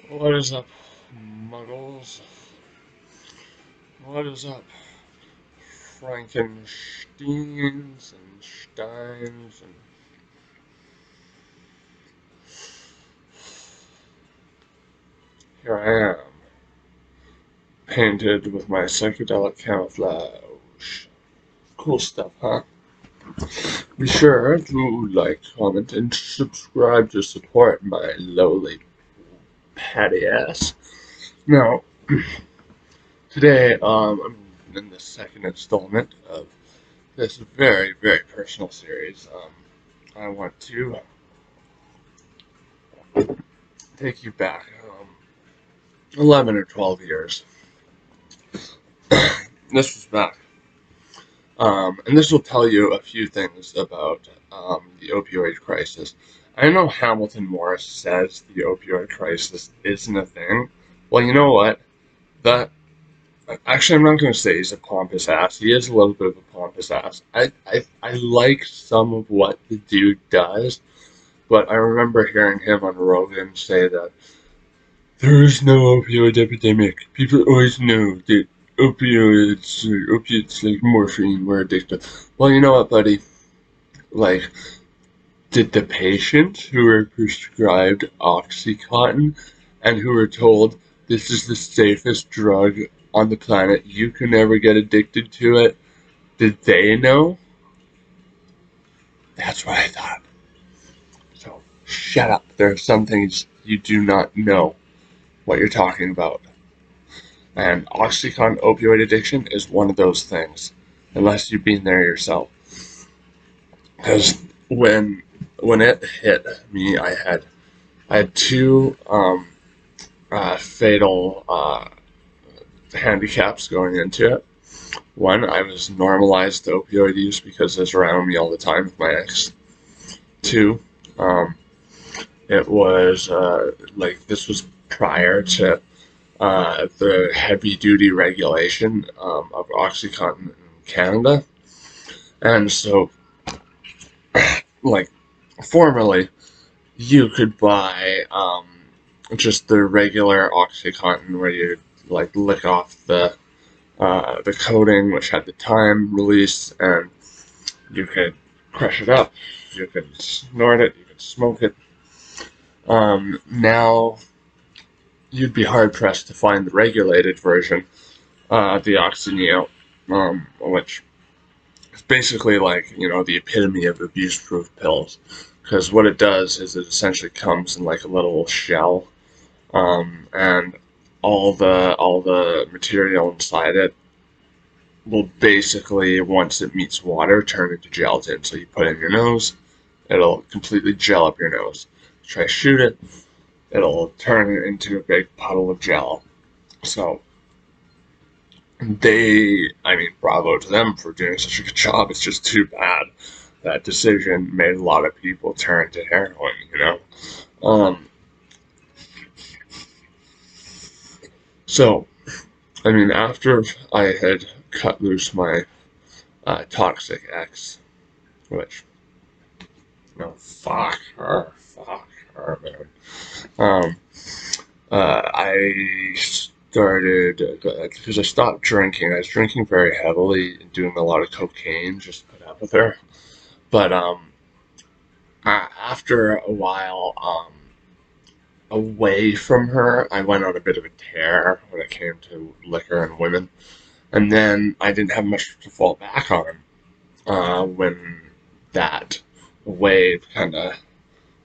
What is up, muggles? What is up, Frankensteins and Steins and here I am, painted with my psychedelic camouflage. Cool stuff, huh? Be sure to like, comment, and subscribe to support my lowly patty ass. Now, today, I'm in the second installment of this very, very personal series. I want to take you back 11 or 12 years. This was back. And this will tell you a few things about the opioid crisis. I know Hamilton Morris says the opioid crisis isn't a thing. Well, you know what? That Actually, I'm not going to say he's a pompous ass. He is a little bit of a pompous ass. I like some of what the dude does, but I remember hearing him on Rogan say that there is no opioid epidemic. People always know that opiates like morphine were addictive. Well, you know what, buddy? Like, did the patients who were prescribed oxycontin and who were told this is the safest drug on the planet, you can never get addicted to it, did they know? That's what I thought. So, shut up. There are some things you do not know what you're talking about. And oxycontin opioid addiction is one of those things, unless you've been there yourself. Because when it hit me, I had two fatal handicaps going into it. One, I was normalized to opioid use because it was around me all the time with my ex. Two, it was this was prior to the heavy duty regulation of Oxycontin in Canada. And so, like, formerly, you could buy just the regular Oxycontin where you like lick off the coating, which had the time release, and you could crush it up, you could snort it, you could smoke it. Now, you'd be hard pressed to find the regulated version, the Oxyneo, which is basically like, the epitome of abuse-proof pills. Because what it does is it essentially comes in like a little shell, and all the material inside it will basically, once it meets water, turn into gelatin. So you put it in your nose, it'll completely gel up your nose. Try to shoot it, it'll turn it into a big puddle of gel. So bravo to them for doing such a good job. It's just too bad that decision made a lot of people turn to heroin. Um, so, after I had cut loose my toxic ex, which, fuck her, man. Um, I started, because I stopped drinking. I was drinking very heavily and doing a lot of cocaine just to put up with her. But after a while, away from her, I went on a bit of a tear when it came to liquor and women. And then I didn't have much to fall back on when that wave kind of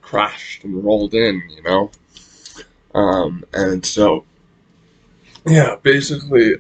crashed and rolled in. And so, yeah, basically,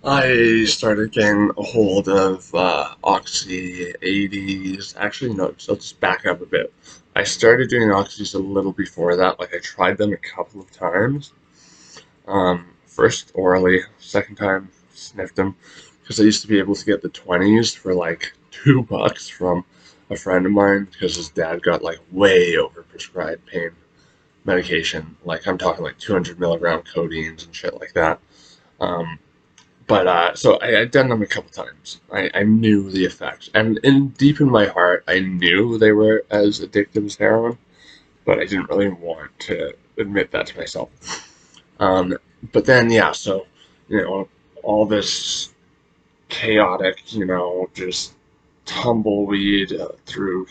I started getting a hold of Oxy 80s. Actually, no, so let's back up a bit. I started doing Oxys a little before that. Like, I tried them a couple of times. First orally, second time sniffed them, because I used to be able to get the 20s for like $2 from a friend of mine because his dad got like way overprescribed pain medication. Like, I'm talking like 200 milligram codeines and shit like that. Um, so I had done them a couple times. I knew the effects, and deep in my heart, I knew they were as addictive as heroin. but I didn't really want to admit that to myself. But then, yeah, so, all this chaotic, just tumbleweed through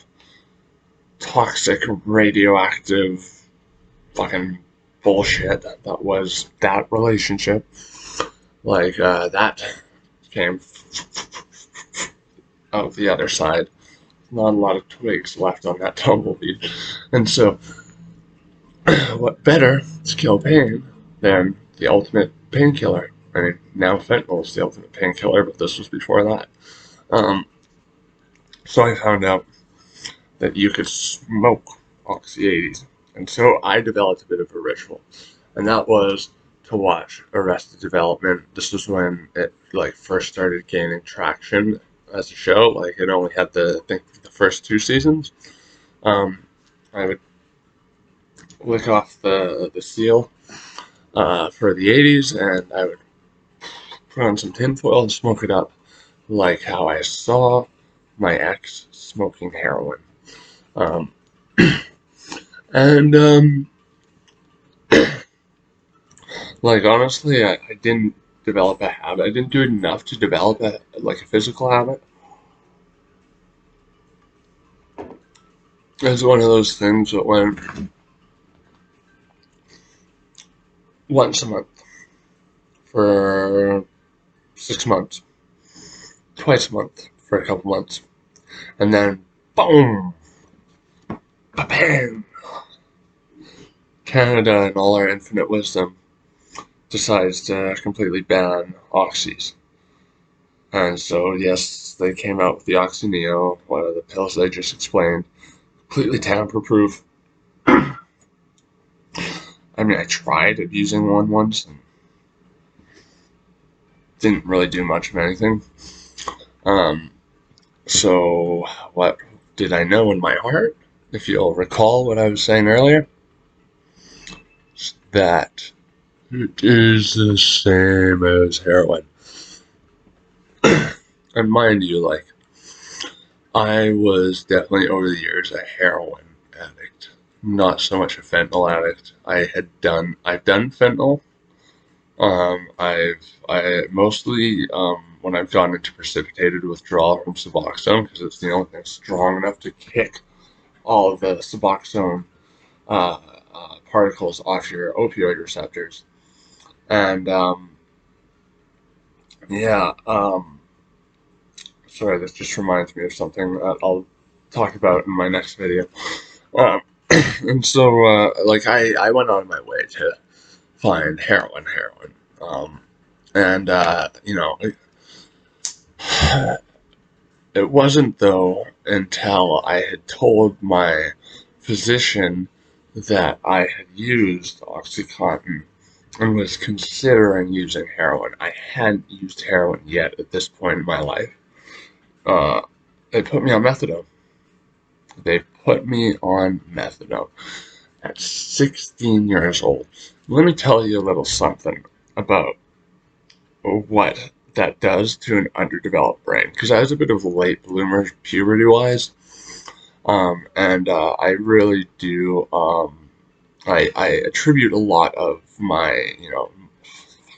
toxic, radioactive, fucking bullshit that was that relationship. Like, that came out the other side. Not a lot of twigs left on that tumbleweed. And so, what better to kill pain than the ultimate painkiller? I mean, now fentanyl is the ultimate painkiller, but this was before that. Um, so I found out that you could smoke Oxy 80s. And so I developed a bit of a ritual. And that was to watch Arrested Development. This was when it first started gaining traction as a show. Like it only had I think the first 2 seasons. I would lick off the seal for the 80s, and I would put on some tinfoil and smoke it up, like how I saw my ex smoking heroin. Um, and honestly, I didn't develop a habit. I didn't do enough to develop a physical habit. It's one of those things that went once a month for 6 months, twice a month for a couple months, and then boom, bam, Canada in all our infinite wisdom decides to completely ban oxys. And so, yes, they came out with the Oxy Neo, one of the pills I just explained, completely tamper-proof. I mean, I tried abusing one once and didn't really do much of anything. So what did I know in my heart? If you'll recall what I was saying earlier, that it is the same as heroin. And mind you, I was definitely over the years a heroin addict, not so much a fentanyl addict. I've done fentanyl. I mostly, when I've gone into precipitated withdrawal from Suboxone, because it's the only thing strong enough to kick all of the Suboxone particles off your opioid receptors. And, yeah, sorry, this just reminds me of something that I'll talk about in my next video. Um, and so, I went on my way to find heroin. And, it wasn't, though, until I had told my physician that I had used oxycontin and was considering using heroin. I hadn't used heroin yet at this point in my life. They put me on methadone. At 16 years old. Let me tell you a little something about what that does to an underdeveloped brain. Because I was a bit of a late bloomer puberty-wise. And I really do, I attribute a lot of my,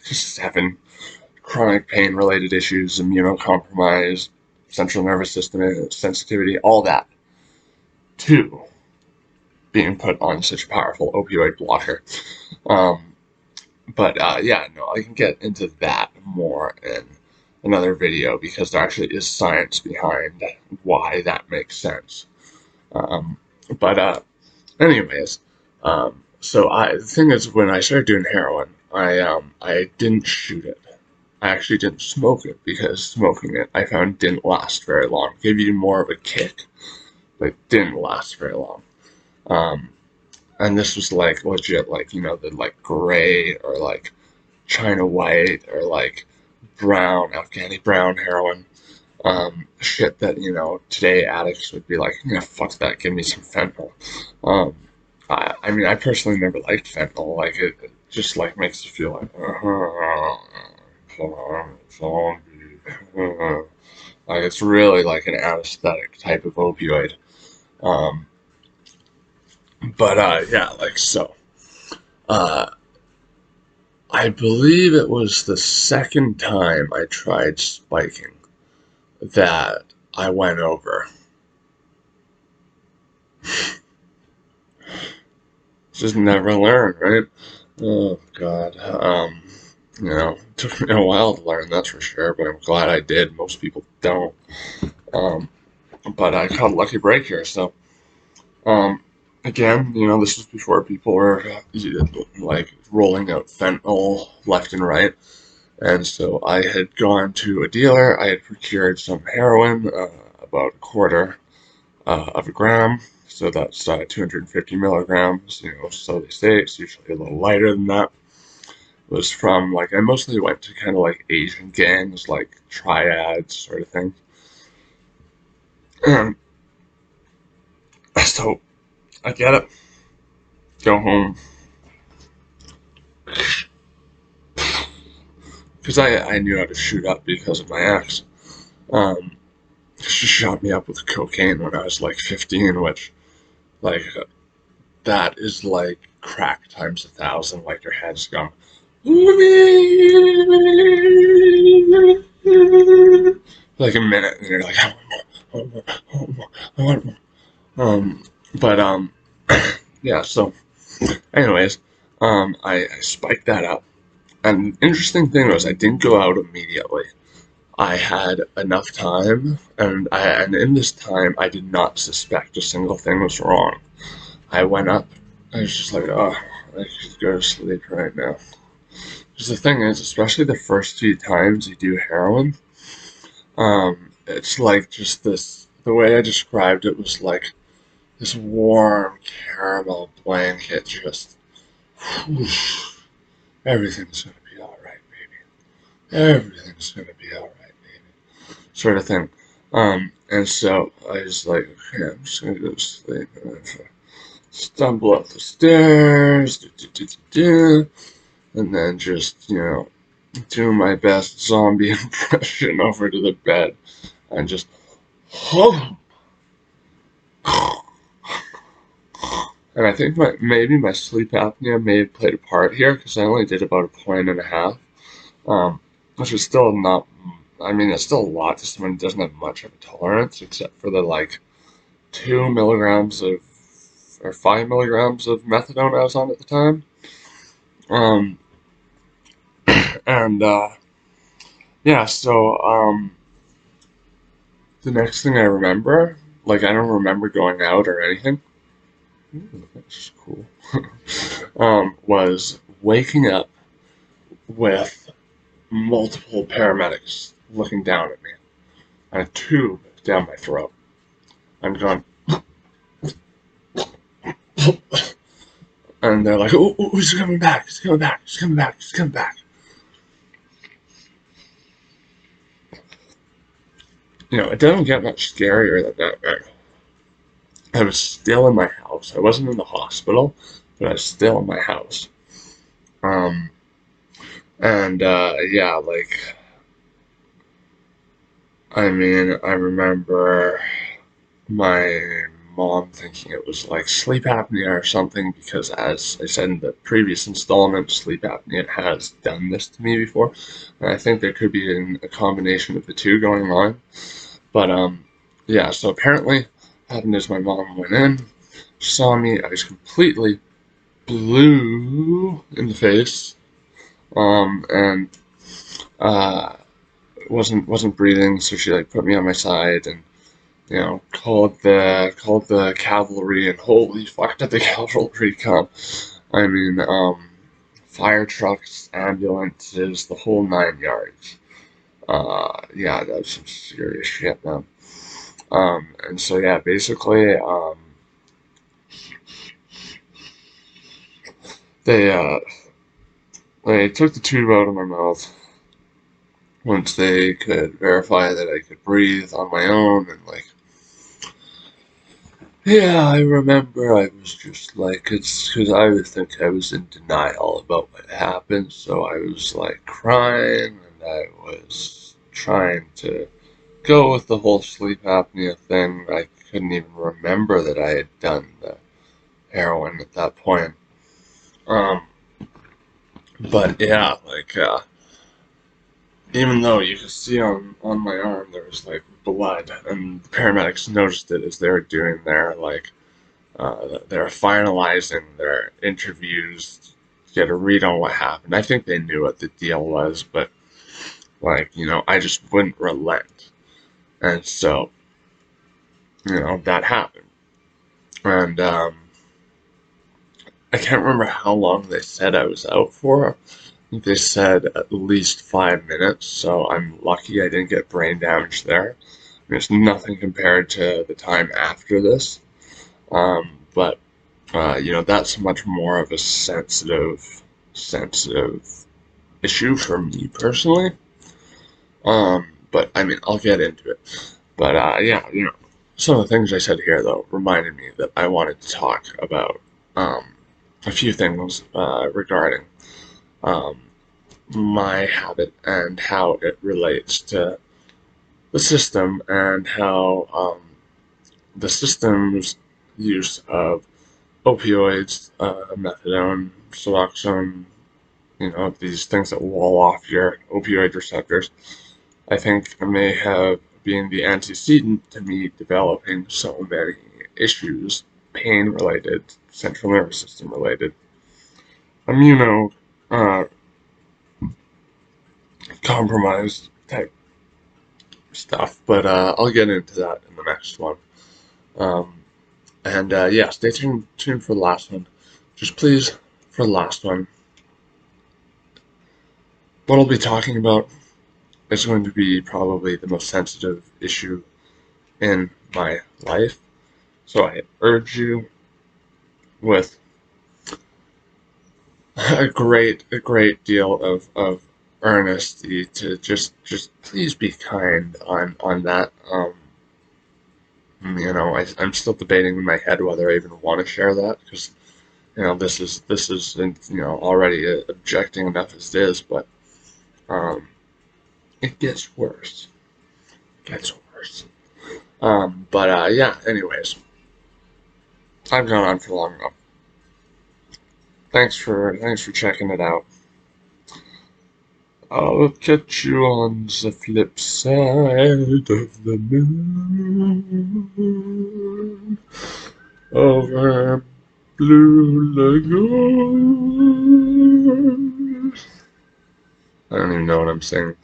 7 chronic pain-related issues, immunocompromised, central nervous system sensitivity, all that, to being put on such a powerful opioid blocker. Yeah, no, I can get into that more in another video because there actually is science behind why that makes sense. Um, Anyways, the thing is, when I started doing heroin, I didn't shoot it. I actually didn't smoke it because smoking it I found didn't last very long. It gave you more of a kick, but didn't last very long. And this was legit, the gray or China white or brown, Afghani brown heroin. Shit that, today addicts would be like, yeah, fuck that, give me some fentanyl. I mean, I personally never liked fentanyl. It just makes you feel zombie. It's really like an anesthetic type of opioid. Um, But yeah, like so. Uh, I believe it was the second time I tried spiking that I went over. Just never learn, right? Oh God. It took me a while to learn, that's for sure, but I'm glad I did. Most people don't. Um, but I caught a lucky break here, so um, again, this was before people were like rolling out fentanyl left and right, and so I had gone to a dealer. I had procured some heroin, about a quarter of a gram, so that's 250 milligrams. So they say it's usually a little lighter than that. It was from I mostly went to kind of like Asian gangs, like triads sort of thing. And so I get it, go home, because I knew how to shoot up because of my ex. Um, she shot me up with cocaine when I was like 15, which like that is like crack times 1,000. Like your head's going like a minute, and you're like, I want more, I want more, I want more. But yeah. So, anyways, I spiked that up, and the interesting thing was I didn't go out immediately. I had enough time, and in this time, I did not suspect a single thing was wrong. I went up. I was just like, oh, I should go to sleep right now. Because the thing is, especially the first few times you do heroin, it's like just this. The way I described it was like this warm caramel blanket, just whoosh, everything's gonna be all right, baby. Everything's gonna be all right, baby. Sort of thing. And so I was like, okay, I'm just gonna go to sleep. And I stumble up the stairs, and then just, do my best zombie impression over to the bed, and just, and I think maybe my sleep apnea may have played a part here, because I only did about a point and a half, which is still not, I mean, it's still a lot to someone who doesn't have much of a tolerance, except for the 2 milligrams of, or 5 milligrams of methadone I was on at the time. Um, and yeah, so the next thing I remember, I don't remember going out or anything. Ooh, that's cool. Was waking up with multiple paramedics looking down at me and a tube down my throat. I'm going, and they're like, oh, he's coming back, he's coming back, he's coming back, he's coming back. It doesn't get much scarier than that, right? I was still in my house. I wasn't in the hospital, but I was still in my house. Um, and yeah, I mean, I remember my mom thinking it was like sleep apnea or something, because as I said in the previous installment, sleep apnea has done this to me before, and I think there could be a combination of the two going on. But yeah, so apparently what happened is my mom went in, saw me, I was completely blue in the face, and uh wasn't breathing, so she put me on my side, and called the cavalry, and holy fuck did the cavalry come. I mean, fire trucks, ambulances, the whole 9 yards. Yeah, that was some serious shit, man. And so yeah, basically, they they took the tube out of my mouth once they could verify that I could breathe on my own, and yeah, I remember I was just it's because I would think I was in denial about what happened, so I was crying, and I was trying to go with the whole sleep apnea thing. I couldn't even remember that I had done the heroin at that point. Um, but yeah, even though you could see on my arm there was like blood, and the paramedics noticed it as they were doing they're finalizing their interviews to get a read on what happened. I think they knew what the deal was, but I just wouldn't relent, and so that happened, and I can't remember how long they said I was out for. They said at least 5 minutes, so I'm lucky I didn't get brain damage there. There's nothing compared to the time after this, but that's much more of a sensitive issue for me personally. But I mean, I'll get into it. But yeah, some of the things I said here though reminded me that I wanted to talk about a few things regarding um, my habit and how it relates to the system, and how the system's use of opioids, methadone, Suboxone, these things that wall off your opioid receptors, I think may have been the antecedent to me developing so many issues, pain related, central nervous system related, immuno uh, compromised type stuff. But I'll get into that in the next one. Um, and yeah, stay tuned for the last one. Just please, for the last one, what I'll be talking about is going to be probably the most sensitive issue in my life. So I urge you with a great deal of earnesty to just please be kind on that. I'm still debating in my head whether I even want to share that, because this is already objecting enough as it is, but um, it gets worse. It gets worse. But yeah. Anyways, I've gone on for long enough. Thanks for checking it out. I'll catch you on the flip side of the moon over Blue Lagoon. I don't even know what I'm saying.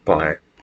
Bye.